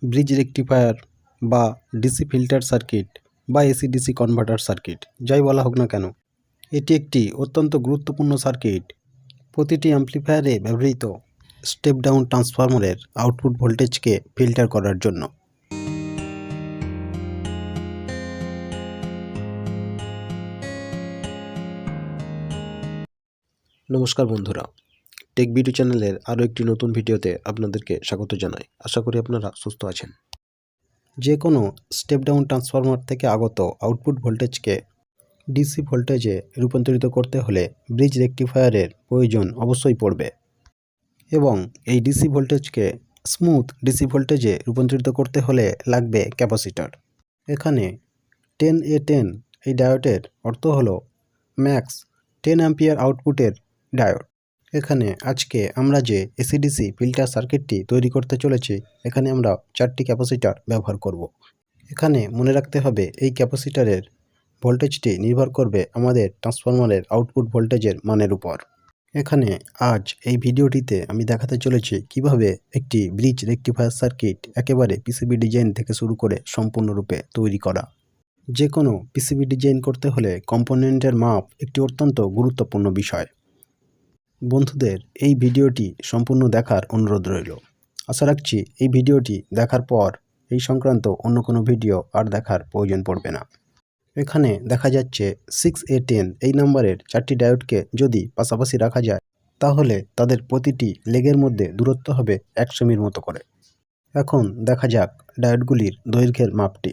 Bridge rectifier বা DC filter circuit বা AC DC converter circuit যাই বলা হোক না কেন, এটি একটি অত্যন্ত গুরুত্বপূর্ণ সার্কিট। প্রতিটি অ্যাম্প্লিফায়ারে ব্যবহৃত স্টেপ ডাউন ট্রান্সফরমারের আউটপুট ভোল্টেজকে ফিল্টার করার জন্য। নমস্কার বন্ধুরা, টেক ভিডিও চ্যানেলের আরও একটি নতুন ভিডিওতে আপনাদেরকে স্বাগত জানাই। আশা করি আপনারা সুস্থ আছেন। যে কোনো স্টেপ ডাউন ট্রান্সফরমার থেকে আগত আউটপুট ভোল্টেজকে ডিসি ভোল্টেজে রূপান্তরিত করতে হলে ব্রিজ রেকটিফায়ারের প্রয়োজন অবশ্যই পড়বে, এবং এই ডিসি ভোল্টেজকে স্মুথ ডিসি ভোল্টেজে রূপান্তরিত করতে হলে লাগবে ক্যাপাসিটর। এখানে 10A10 এই ডায়োডের অর্থ হলো ম্যাক্স 10 অ্যাম্পিয়ার আউটপুটের ডায়োড। এখানে আজকে আমরা যে এসিডিসি ফিল্টার সার্কিটটি তৈরি করতে চলেছি, এখানে আমরা 4টি ক্যাপাসিটর ব্যবহার করব। এখানে মনে রাখতে হবে এই ক্যাপাসিটরের ভোল্টেজটি নির্ভর করবে আমাদের ট্রান্সফরমারের আউটপুট ভোল্টেজের মানের উপর। এখানে আজ এই ভিডিওটিতে আমি দেখাতে চলেছি কিভাবে একটি ব্রিজ রেকটিফায়ার সার্কিট একেবারে পিসিবি ডিজাইন থেকে শুরু করে সম্পূর্ণরূপে তৈরি করা। যে কোনো পিসিবি ডিজাইন করতে হলে কম্পোনেন্টের মাপ একটি অত্যন্ত গুরুত্বপূর্ণ বিষয়। বন্ধুদের এই ভিডিওটি সম্পূর্ণ দেখার অনুরোধ রইল। আশা রাখছি এই ভিডিওটি দেখার পর এই সংক্রান্ত অন্য কোনো ভিডিও আর দেখার প্রয়োজন পড়বে না। এখানে দেখা যাচ্ছে 6A10 এই নাম্বারের 4টি ডায়োডকে যদি পাশাপাশি রাখা যায়, তাহলে তাদের প্রতিটি লেগের মধ্যে দূরত্ব হবে 100 মিলির মতো করে। এখন দেখা যাক ডায়োডগুলির দৈর্ঘ্যের মাপটি।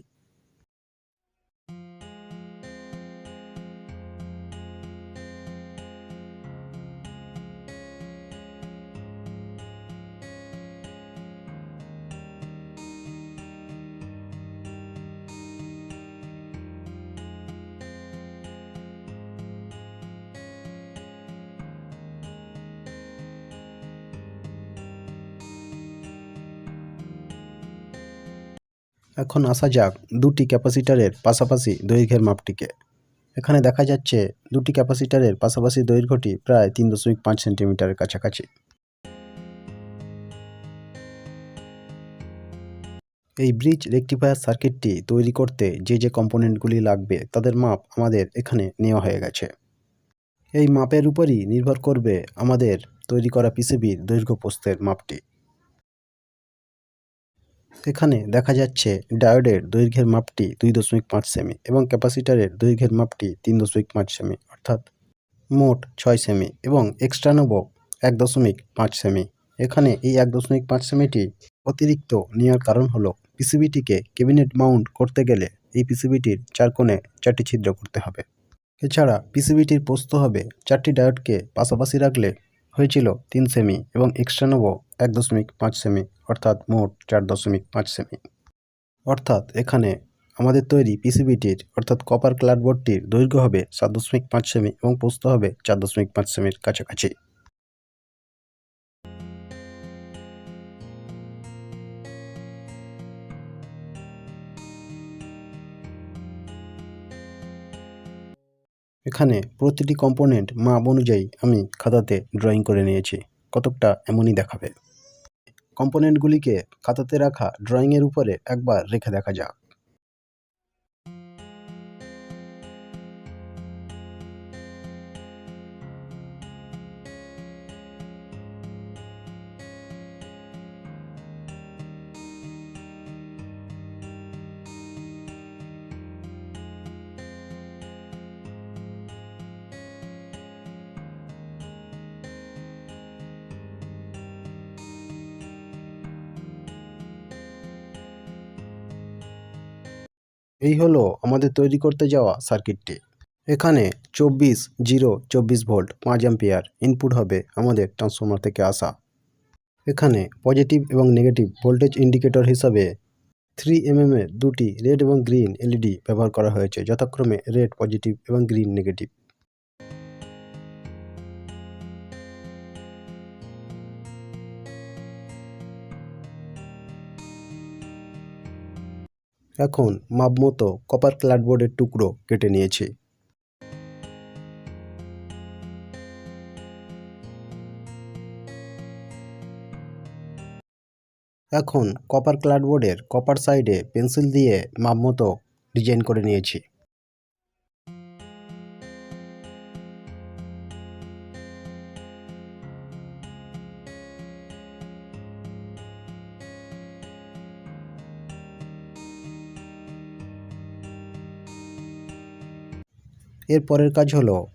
এখন আসা যাক দুটি ক্যাপাসিটরের পাশাপাশি দৈর্ঘ্যের মাপটিকে। এখানে দেখা যাচ্ছে দুটি ক্যাপাসিটরের পাশাপাশি দৈর্ঘ্যটি প্রায় 3.5 সেন্টিমিটারের কাছাকাছি। এই ব্রিজ রেকটিফায়ার সার্কিটটি তৈরি করতে যে কম্পোনেন্টগুলি লাগবে তাদের মাপ আমাদের এখানে নেওয়া হয়ে গেছে। এই মাপের উপরই নির্ভর করবে আমাদের তৈরি করা পিসিবির দৈর্ঘ্য প্রস্থের মাপটি। এখানে দেখা যাচ্ছে ডায়োডের দৈর্ঘ্যের মাপটি 2.5 সেমি এবং ক্যাপাসিটরের দৈর্ঘ্যের মাপটি 3.5 সেমি, অর্থাৎ মোট 6 সেমি, এবং এক্সটার্নালও 1.5 সেমি। এখানে এই 1.5 সেমিটি অতিরিক্ত নেওয়ার কারণ হলো পিসিবিটিকে ক্যাবিনেট মাউন্ট করতে গেলে এই পিসিবিটির 4 কোণে 4টি ছিদ্র করতে হবে। এছাড়া পিসিবিটির প্রস্থ হবে 4টি ডায়োডকে পাশাপাশি রাখলে হয়েছিল 3 সেমি এবং এক্সটার্নালও 1.5 সেমি, অর্থাৎ মোট 4.5 সেমি। অর্থাৎ এখানে আমাদের তৈরি পিসিবিটির অর্থাৎ কপার ক্লাডবোর্ডটির দৈর্ঘ্য হবে 7.5 সেমি এবং প্রস্থ হবে 4.5 সেমির কাছাকাছি। এখানে প্রতিটি কম্পোনেন্ট মাপ অনুযায়ী আমি খাতাতে ড্রয়িং করে নিয়েছি, কতকটা এমনই দেখাবে। কম্পোনেন্টগুলিকে খাতাতে রাখা ড্রয়িংয়ের উপরে একবার রেখে দেখা যাক। এই হলো আমাদের তৈরি করতে যাওয়া সার্কিটটি। এখানে 24 ভোল্ট 5 অ্যাম্পিয়ার ইনপুট হবে আমাদের ট্রান্সফরমার থেকে আসা। এখানে পজিটিভ এবং নেগেটিভ ভোল্টেজ ইন্ডিকেটর হিসাবে 3 mm এর দুটি রেড এবং গ্রিন এলইডি ব্যবহার করা হয়েছে, যথাক্রমে রেড পজিটিভ এবং গ্রিন নেগেটিভ। এখন মাপমতো কপার ক্লাডবোর্ডের টুকরো কেটে নিয়েছি। এখন কপার ক্লাডবোর্ডের কপার সাইডে পেন্সিল দিয়ে মাপ মতো ডিজাইন করে নিয়েছি। এর পরের কাজ হলো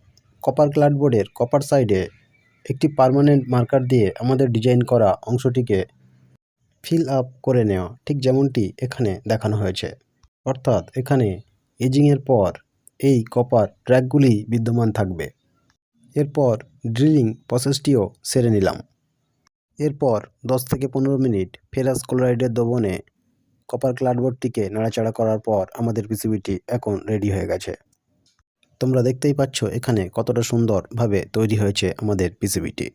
কপার ক্লাডবোর্ডের কপার সাইডে একটি পার্মানেন্ট মার্কার দিয়ে আমাদের ডিজাইন করা অংশটিকে ফিল আপ করে নেওয়া, ঠিক যেমনটি এখানে দেখানো হয়েছে। অর্থাৎ এখানে এজিংয়ের পর এই কপার ট্র্যাকগুলি বিদ্যমান থাকবে। এরপর ড্রিলিং প্রসেসটিও সেরে নিলাম। এরপর 10 থেকে 15 মিনিট ফেরাস ক্লোরাইডের দ্রবণে কপার ক্লাডবোর্ডটিকে নাড়াচাড়া করার পর আমাদের পিসিবিটি এখন রেডি হয়ে গেছে। তোমরা দেখতেই পাচ্ছ এখানে কতটা সুন্দরভাবে তৈরি হয়েছে আমাদের পিসিবিটি।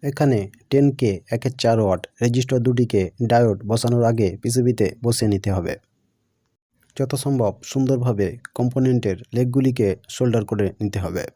এখানে 10K 1/4 ওয়াট রেজিস্টর দুটিকে ডায়োড বসানোর আগে পিসিবিতে বসিয়ে নিতে হবে। যত সম্ভব সুন্দরভাবে কম্পোনেন্টের লেগগুলিকে সোল্ডার করে নিতে হবে।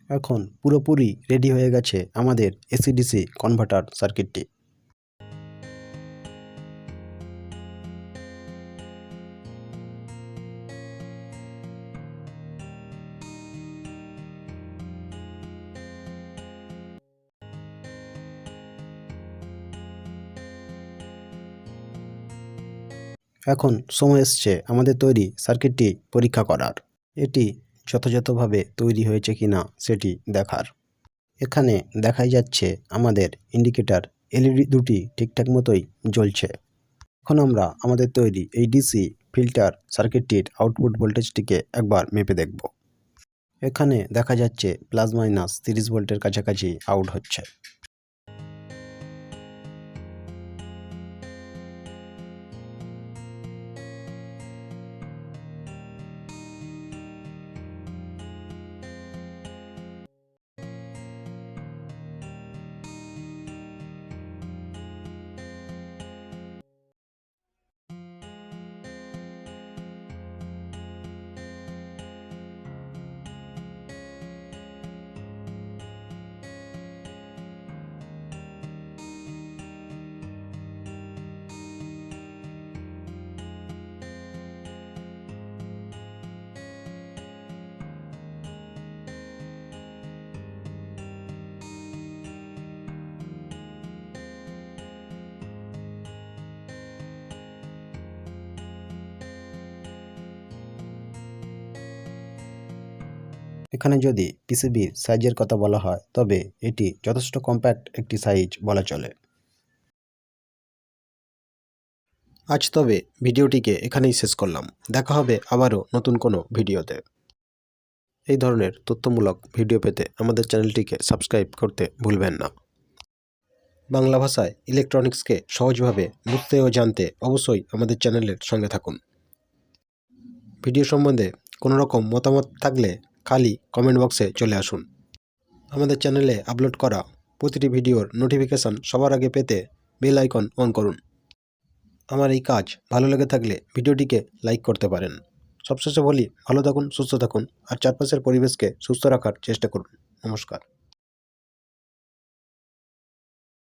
এখন পুরোপুরি রেডি হয়ে গেছে আমাদের এসি-ডিসি কনভার্টার সার্কিটটি। এখন সময় এসছে আমাদের তৈরি সার্কিটটি পরীক্ষা করার। এটি যথাযথভাবে তৈরি হয়েছে কিনা সেটি দেখার। এখানে দেখাই যাচ্ছে আমাদের ইন্ডিকেটর এলইডি দুটি ঠিকঠাক মতোই জ্বলছে। এখন আমরা আমাদের তৈরি এই ডিসি ফিল্টার সার্কিটটির আউটপুট ভোল্টেজটিকে একবার মেপে দেখব। এখানে দেখা যাচ্ছে +- 30 ভোল্টের কাছাকাছি আউট হচ্ছে। এখানে যদি পিসিবির সাইজের কথা বলা হয় তবে এটি যথেষ্ট কম্প্যাক্ট একটি সাইজ বলা চলে। আজ তবে ভিডিওটিকে এখানেই শেষ করলাম। দেখা হবে আবারও নতুন কোনো ভিডিওতে। এই ধরনের তথ্যমূলক ভিডিও পেতে আমাদের চ্যানেলটিকে সাবস্ক্রাইব করতে ভুলবেন না। বাংলা ভাষায় ইলেকট্রনিক্সকে সহজভাবে বুঝতে ও জানতে অবশ্যই আমাদের চ্যানেলের সঙ্গে থাকুন। ভিডিও সম্বন্ধে কোনো রকম মতামত থাকলে খালি কমেন্ট বক্সে চলে আসুন। আমাদের চ্যানেলে আপলোড করা প্রতিটি ভিডিওর নোটিফিকেশান সবার আগে পেতে বেল আইকন অন করুন। আমার এই কাজ ভালো লেগে থাকলে ভিডিওটিকে লাইক করতে পারেন। সবশেষে বলি, ভালো থাকুন, সুস্থ থাকুন আর চারপাশের পরিবেশকে সুস্থ রাখার চেষ্টা করুন। নমস্কার।